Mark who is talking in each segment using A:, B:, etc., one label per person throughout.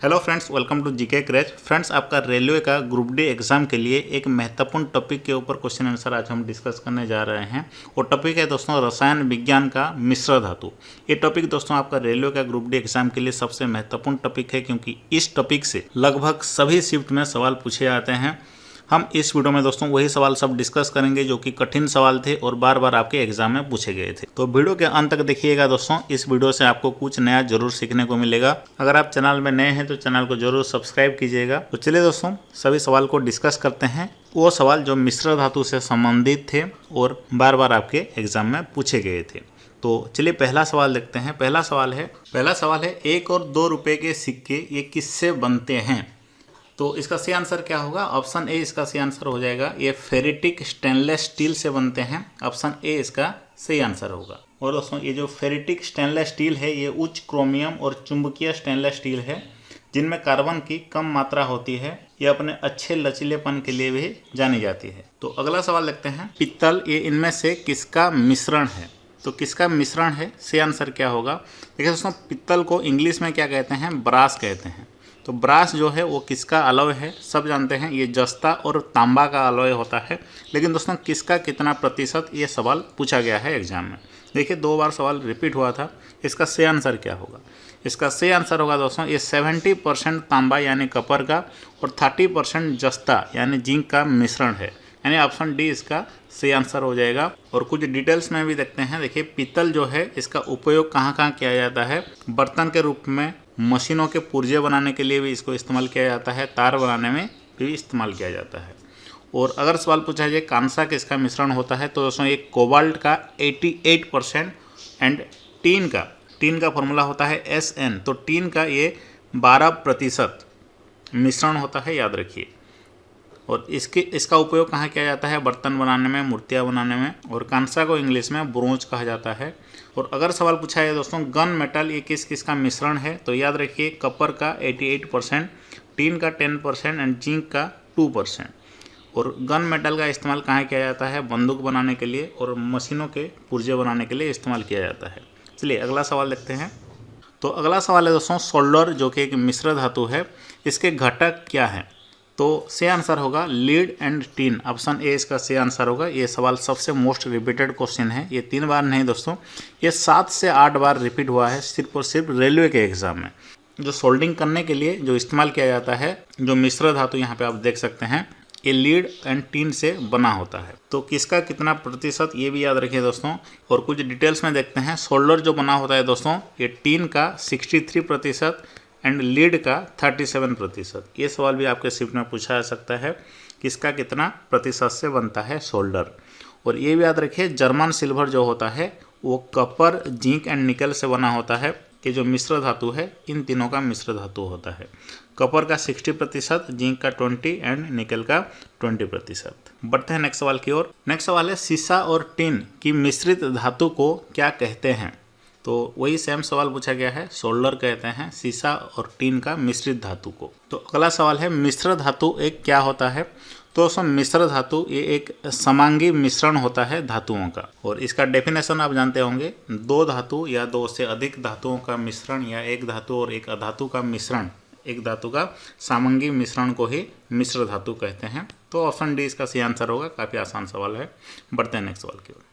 A: Hello friends, welcome to GK क्रैच। Friends, आपका railway का ग्रुप डी एग्जाम के लिए एक महत्वपूर्ण टॉपिक के ऊपर क्वेश्चन आंसर आज हम डिस्कस करने जा रहे हैं। वो टॉपिक है दोस्तों रसायन विज्ञान का मिश्र धातु। ये टॉपिक दोस्तों आपका रेलवे का ग्रुप डी एग्जाम के लिए सबसे महत्वपूर्ण टॉपिक है, क्योंकि इस टॉपिक से लगभग सभी शिफ्ट में सवाल पूछे जाते हैं। हम इस वीडियो में दोस्तों वही सवाल सब डिस्कस करेंगे जो कि कठिन सवाल थे और बार बार आपके एग्जाम में पूछे गए थे। तो वीडियो के अंत तक देखिएगा दोस्तों, इस वीडियो से आपको कुछ नया जरूर सीखने को मिलेगा। अगर आप चैनल में नए हैं तो चैनल को जरूर सब्सक्राइब कीजिएगा। तो चलिए दोस्तों, सभी सवाल को डिस्कस करते हैं। वो सवाल जो मिश्र धातु से संबंधित थे और बार बार आपके एग्जाम में पूछे गए थे। तो चलिए पहला सवाल देखते हैं। पहला सवाल है 1 और 2 रुपए के सिक्के ये किससे बनते हैं? तो इसका सही आंसर क्या होगा? ऑप्शन ए इसका सही आंसर हो जाएगा। ये फेरिटिक स्टेनलेस स्टील से बनते हैं। ऑप्शन ए इसका सही आंसर होगा। और दोस्तों, ये जो फेरिटिक स्टेनलेस स्टील है ये उच्च क्रोमियम और चुंबकीय स्टेनलेस स्टील है, जिनमें कार्बन की कम मात्रा होती है। ये अपने अच्छे लचीलेपन के लिए भी जानी जाती है। तो अगला सवाल देखते हैं। पित्तल ये इनमें से किसका मिश्रण है? तो किसका मिश्रण है, सही आंसर क्या होगा? देखिए दोस्तों, पित्तल को इंग्लिश में क्या कहते हैं? ब्रास कहते हैं। तो ब्रास जो है वो किसका अलॉय है? सब जानते हैं ये जस्ता और तांबा का अलॉय होता है। लेकिन दोस्तों, किसका कितना प्रतिशत, ये सवाल पूछा गया है एग्जाम में। देखिए 2 बार सवाल रिपीट हुआ था। इसका सही आंसर क्या होगा? इसका सही आंसर होगा दोस्तों ये 70% तांबा यानी कपर का और 30% जस्ता यानी जिंक का मिश्रण है, यानी ऑप्शन डी इसका सही आंसर हो जाएगा। और कुछ डिटेल्स में भी देखते हैं। देखिए पीतल जो है इसका उपयोग कहाँ कहाँ किया जाता है? बर्तन के रूप में, मशीनों के पुर्जे बनाने के लिए भी इसको इस्तेमाल किया जाता है, तार बनाने में भी इस्तेमाल किया जाता है। और अगर सवाल पूछा जाए कांसा किसका मिश्रण होता है, तो दोस्तों एक कोबाल्ट का 88% एंड टीन का फॉर्मूला होता है SN। तो टीन का ये 12% मिश्रण होता है, याद रखिए। और इसका उपयोग कहाँ किया जाता है? बर्तन बनाने में, मूर्तियाँ बनाने में। और कांसा को इंग्लिश में ब्रोंज कहा जाता है। और अगर सवाल पूछा है दोस्तों गन मेटल ये किस का मिश्रण है, तो याद रखिए कपर का 88%, टीन का 10% एंड जिंक का 2%। और गन मेटल का इस्तेमाल कहाँ किया जाता है? बंदूक बनाने के लिए और मशीनों के पुर्जे बनाने के लिए इस्तेमाल किया जाता है। चलिए अगला सवाल देखते हैं। तो अगला सवाल है दोस्तों सोल्डर, जो कि एक मिश्र धातु है, इसके घटक क्या हैं? तो सही आंसर होगा lead and teen. Option A इसका सही आंसर होगा। ये सवाल सबसे मोस्ट रिपीटेड क्वेश्चन है। ये 3 बार नहीं दोस्तों, ये 7 से 8 बार रिपीट हुआ है सिर्फ और सिर्फ रेलवे के एग्जाम में। जो सोल्डिंग करने के लिए जो इस्तेमाल किया जाता है, जो मिश्र धातु यहाँ पे आप देख सकते हैं, ये लीड एंड टीन से बना होता है। तो किसका कितना प्रतिशत, ये भी याद रखिए दोस्तों। और कुछ डिटेल्स में देखते हैं। सोल्डर जो बना होता है दोस्तों, ये टीन का 63% एंड लीड का 37%। ये सवाल भी आपके शिफ्ट में पूछा जा सकता है, किसका कितना प्रतिशत से बनता है सोल्डर। और ये भी याद रखिए जर्मन सिल्वर जो होता है वो कपर, जिंक एंड निकल से बना होता है। कि जो मिश्र धातु है इन तीनों का मिश्र धातु होता है। कपर का 60%, जिंक का 20% एंड निकल का 20%। बढ़ते हैं नेक्स्ट सवाल की ओर। नेक्स्ट सवाल है सीसा और टिन की मिश्रित धातु को क्या कहते हैं? तो वही सेम सवाल पूछा गया है। सोल्डर कहते हैं सीसा और टीन का मिश्रित धातु को। तो अगला सवाल है मिश्र धातु एक क्या होता है? तो सब मिश्र धातु ये एक समांगी मिश्रण होता है धातुओं का। और इसका डेफिनेशन आप जानते होंगे, 2 धातु या 2 से अधिक धातुओं का मिश्रण या एक धातु और एक अधातु का मिश्रण, एक धातु का समांगी मिश्रण को ही मिश्र धातु कहते हैं। तो ऑप्शन डी इसका सही आंसर होगा। काफ़ी आसान सवाल है। बढ़ते हैं नेक्स्ट सवाल की ओर।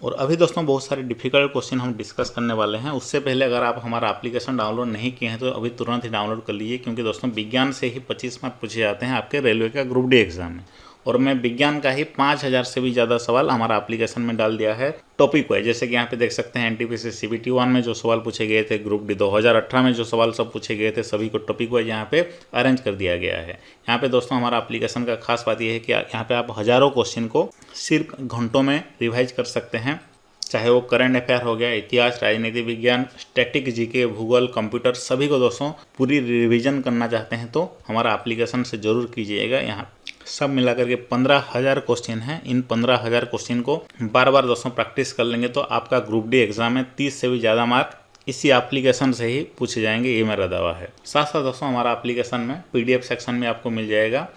A: और अभी दोस्तों बहुत सारे डिफिकल्ट क्वेश्चन हम डिस्कस करने वाले हैं। उससे पहले अगर आप हमारा एप्लीकेशन डाउनलोड नहीं किए हैं तो अभी तुरंत ही डाउनलोड कर लीजिए, क्योंकि दोस्तों विज्ञान से ही 25 मार्क पूछे जाते हैं आपके रेलवे का ग्रुप डी एग्जाम में। और मैं विज्ञान का ही 5000 से भी ज़्यादा सवाल हमारा एप्लीकेशन में डाल दिया है टॉपिक वाइज। जैसे कि यहाँ पे देख सकते हैं NTPC CBT 1 में जो सवाल पूछे गए थे, ग्रुप डी 2018 में जो सवाल सब पूछे गए थे, सभी को टॉपिक वाइज यहाँ पे अरेंज कर दिया गया है। यहाँ पे दोस्तों हमारा एप्लीकेशन का खास बात यह है कि यहाँ पे आप हज़ारों क्वेश्चन को सिर्फ घंटों में रिवाइज कर सकते हैं। चाहे वो करंट अफेयर हो गया, इतिहास, राजनीति विज्ञान, स्टैटिक, जीके, भूगोल, कंप्यूटर, सभी को दोस्तों पूरी रिवीजन करना चाहते हैं तो हमारा एप्लीकेशन से ज़रूर कीजिएगा। यहाँ सब मिलाकर के 15,000 क्वेश्चन हैं। इन 15,000 क्वेश्चन को बार बार दोस्तों प्रैक्टिस कर लेंगे तो आपका ग्रुप डी एग्जाम में 30 से भी ज़्यादा मार्क इसी एप्लीकेशन से ही पूछे जाएंगे, ये मेरा दावा है। साथ साथ दोस्तों हमारा एप्लीकेशन में PDF सेक्शन में आपको मिल जाएगा।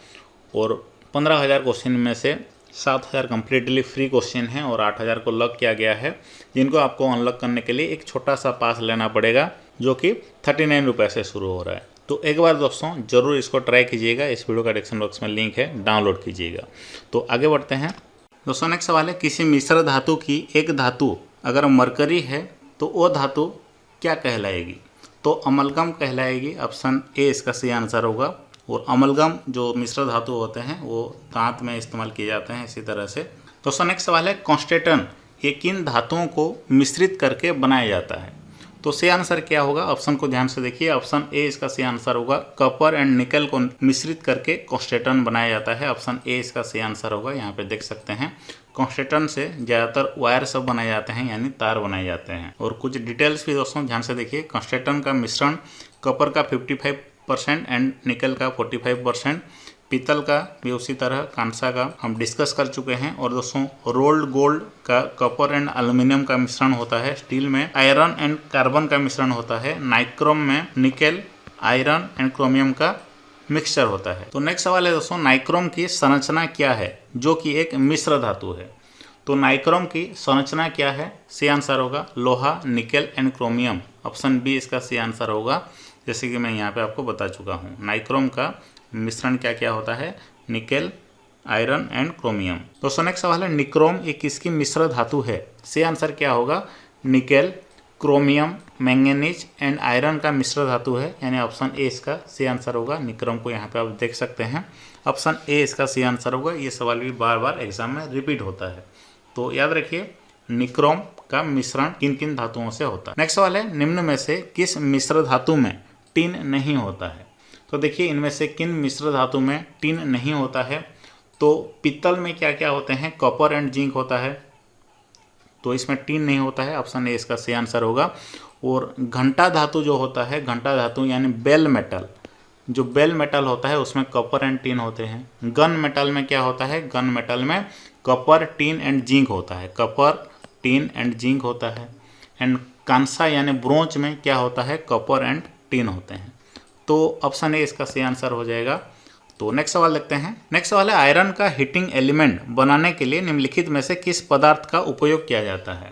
A: और 15,000 क्वेश्चन में से 7,000 कम्प्लीटली फ्री क्वेश्चन हैं और 8,000 को लॉक किया गया है, जिनको आपको अनलॉक करने के लिए एक छोटा सा पास लेना पड़ेगा, जो कि 39 रुपये से शुरू हो रहा है। तो एक बार दोस्तों ज़रूर इसको ट्राई कीजिएगा, इस वीडियो का डिस्क्रिप्शन बॉक्स में लिंक है, डाउनलोड कीजिएगा। तो आगे बढ़ते हैं दोस्तों। नेक्स्ट सवाल है, किसी मिश्र धातु की एक धातु अगर मरकरी है तो वो धातु क्या कहलाएगी? तो अमलगम कहलाएगी। ऑप्शन ए इसका सही आंसर होगा। और अमलगम जो मिश्र धातु होते हैं वो दांत में इस्तेमाल किए जाते हैं इसी तरह से। दोस्तों नेक्स्ट सवाल है, कॉन्स्टेंटन ये किन धातुओं को मिश्रित करके बनाया जाता है? तो सही आंसर क्या होगा? ऑप्शन को ध्यान से देखिए। ऑप्शन ए इसका सही आंसर होगा। कॉपर एंड निकल को मिश्रित करके कॉन्स्टेंटन बनाया जाता है। ऑप्शन ए इसका सही आंसर होगा। यहाँ पे देख सकते हैं कॉन्स्टेंटन से ज़्यादातर वायर सब बनाए जाते हैं, यानी तार बनाए जाते हैं। और कुछ डिटेल्स भी दोस्तों ध्यान से देखिए। कॉन्स्टेंटन का मिश्रण कॉपर का 55% एंड निकल का 45%, पीतल का भी उसी तरह, कांसा का हम डिस्कस कर चुके हैं। और दोस्तों रोल्ड गोल्ड का कॉपर एंड एल्युमिनियम का मिश्रण होता है। स्टील में आयरन एंड कार्बन का मिश्रण होता है। नाइक्रोम में निकेल, आयरन एंड क्रोमियम का मिक्सचर होता है। तो नेक्स्ट सवाल है दोस्तों, नाइक्रोम की संरचना क्या है जो कि एक मिश्र धातु है? तो नाइक्रोम की संरचना क्या है? सही आंसर होगा लोहा, nickel and chromium. Option B इसका सही आंसर होगा, जैसे कि मैं यहाँ पे आपको बता चुका हूँ। नाइक्रोम का मिश्रण क्या क्या होता है? Nickel, iron and chromium. दोस्तों नेक्स्ट सवाल है, निक्रोम ये किसकी मिश्र धातु है? सही आंसर क्या होगा? Nickel, chromium, manganese and iron का मिश्र धातु है, यानी ऑप्शन ए इसका सही आंसर होगा। निक्रोम को यहाँ पे आप देख सकते हैं, ऑप्शन ए इसका सही आंसर होगा। ये सवाल भी बार बार एग्जाम में रिपीट होता है, तो याद रखिए निक्रोम का मिश्रण किन किन धातुओं से होता है। नेक्स्ट सवाल है, निम्न में से किस मिश्र धातु में टिन नहीं होता है? तो देखिए इनमें से किन मिश्र धातु में टिन नहीं होता है? तो पीतल में क्या क्या होते हैं? कॉपर एंड जिंक होता है, तो इसमें टिन नहीं होता है। ऑप्शन ए इसका सही आंसर होगा। और घंटा धातु जो होता है, घंटा धातु यानी बेल मेटल, जो बेल मेटल होता है उसमें कॉपर एंड टिन होते हैं। गन मेटल में क्या होता है? गन मेटल में कॉपर, टिन एंड जिंक होता है। कॉपर, टिन एंड जिंक होता है। एंड कांसा यानी ब्रोंज में क्या होता है? कॉपर एंड टिन होते हैं। तो ऑप्शन ए इसका सही आंसर हो जाएगा। तो नेक्स्ट सवाल देखते हैं। नेक्स्ट सवाल है, आयरन का हीटिंग एलिमेंट बनाने के लिए निम्नलिखित में से किस पदार्थ का उपयोग किया जाता है?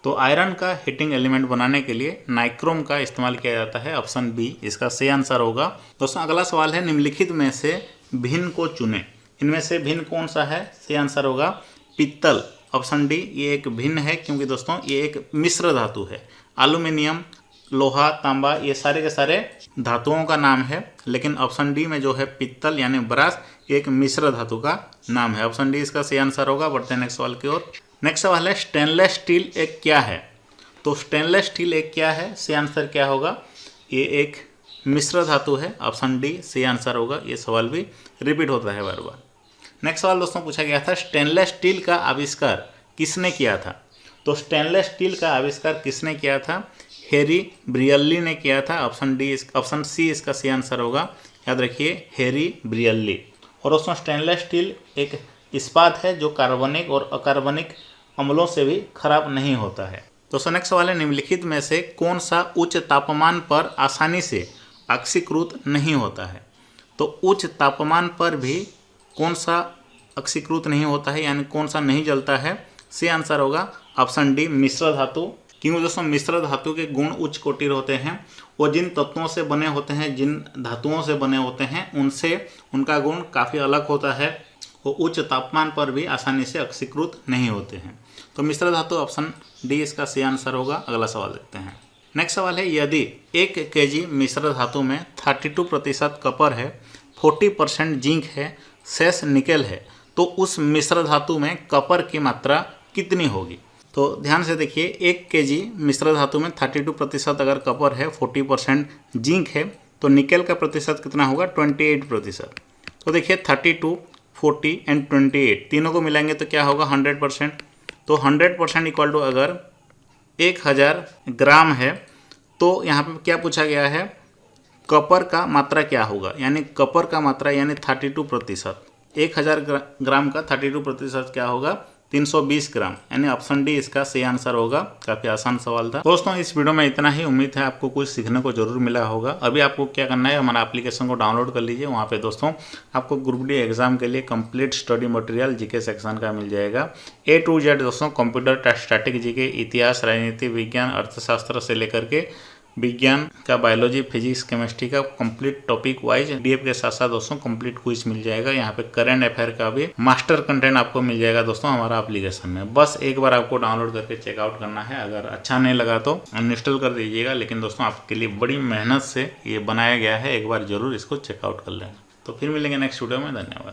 A: तो आयरन का हीटिंग एलिमेंट बनाने के लिए नाइक्रोम का इस्तेमाल किया जाता है। ऑप्शन बी इसका सही आंसर होगा। दोस्तों अगला सवाल है, निम्नलिखित में से भिन्न को चुने। इनमें से भिन्न कौन सा है? सही आंसर होगा पीतल। ऑप्शन डी ये एक भिन्न है, क्योंकि दोस्तों ये एक मिश्र धातु है। एल्युमिनियम, लोहा, तांबा ये सारे के सारे धातुओं का नाम है, लेकिन ऑप्शन डी में जो है पित्तल यानी ब्रास एक मिश्र धातु का नाम है। ऑप्शन डी इसका सही आंसर होगा। बढ़ते हैं नेक्स्ट सवाल की ओर। नेक्स्ट सवाल है, स्टेनलेस स्टील एक क्या है? तो स्टेनलेस स्टील एक क्या है? सही आंसर क्या होगा? ये एक मिश्र धातु है। ऑप्शन डी सही आंसर होगा। ये सवाल भी रिपीट होता है बार बार। नेक्स्ट सवाल दोस्तों पूछा गया था, स्टेनलेस स्टील का आविष्कार किसने किया था? तो स्टेनलेस स्टील का आविष्कार किसने किया था? हेरी ब्रियल्ली ने किया था। ऑप्शन सी इसका सही आंसर होगा। याद रखिए हेरी ब्रियल्ली। और दोस्तों स्टेनलेस स्टील एक इस्पात है जो कार्बनिक और अकार्बनिक अम्लों से भी खराब नहीं होता है। दोस्तों नेक्स्ट सवाल है, निम्नलिखित में से कौन सा उच्च तापमान पर आसानी से ऑक्सीकृत नहीं होता है? तो उच्च तापमान पर भी कौन सा ऑक्सीकृत नहीं होता है, यानी कौन सा नहीं जलता है? सही आंसर होगा ऑप्शन डी मिश्र धातु। क्योंकि दोस्तों मिश्र धातु के गुण उच्च कोटि होते हैं। वो जिन तत्वों से बने होते हैं, जिन धातुओं से बने होते हैं, उनसे उनका गुण काफ़ी अलग होता है। वो उच्च तापमान पर भी आसानी से ऑक्सीकृत नहीं होते हैं। तो मिश्र धातु ऑप्शन डी इसका सही आंसर होगा। अगला सवाल देखते हैं। नेक्स्ट सवाल है, यदि 1 kg मिश्र धातु में 32% कॉपर है, 40% जिंक है, शेष निकेल है, तो उस मिश्र धातु में कॉपर की मात्रा कितनी होगी? तो ध्यान से देखिए, 1 kg मिश्र धातु में 32% अगर कॉपर है, 40% जिंक है, तो निकेल का प्रतिशत कितना होगा? 28%। तो देखिए 32, 40 एंड 28 तीनों को मिलाएंगे तो क्या होगा? 100%। तो 100% इक्वल टू अगर 1000 ग्राम है, तो यहाँ पे क्या पूछा गया है? कॉपर का मात्रा क्या होगा? यानी कॉपर का मात्रा यानी 32%। 1000 ग्राम का 32% क्या होगा? 320 ग्राम, यानी ऑप्शन डी इसका सही आंसर होगा। काफ़ी आसान सवाल था। दोस्तों इस वीडियो में इतना ही। उम्मीद है आपको कुछ सीखने को जरूर मिला होगा। अभी आपको क्या करना है, हमारा एप्लीकेशन को डाउनलोड कर लीजिए। वहाँ पे दोस्तों आपको ग्रुप डी एग्जाम के लिए complete study material GK section का मिल जाएगा। A to Z दोस्तों कंप्यूटर, स्टैटिक जीके, इतिहास, राजनीति विज्ञान, अर्थशास्त्र से लेकर के विज्ञान का बायोलॉजी, फिजिक्स, केमिस्ट्री का कंप्लीट टॉपिक वाइज पीडीएफ के साथ साथ दोस्तों कंप्लीट क्विज मिल जाएगा। यहाँ पे करंट अफेयर का भी मास्टर कंटेंट आपको मिल जाएगा दोस्तों हमारा एप्लीकेशन में। बस एक बार आपको डाउनलोड करके चेकआउट करना है। अगर अच्छा नहीं लगा तो अनइंस्टॉल कर दीजिएगा, लेकिन दोस्तों आपके लिए बड़ी मेहनत से ये बनाया गया है, एक बार जरूर इसको चेकआउट कर लेना। तो फिर मिलेंगे नेक्स्ट वीडियो में। धन्यवाद।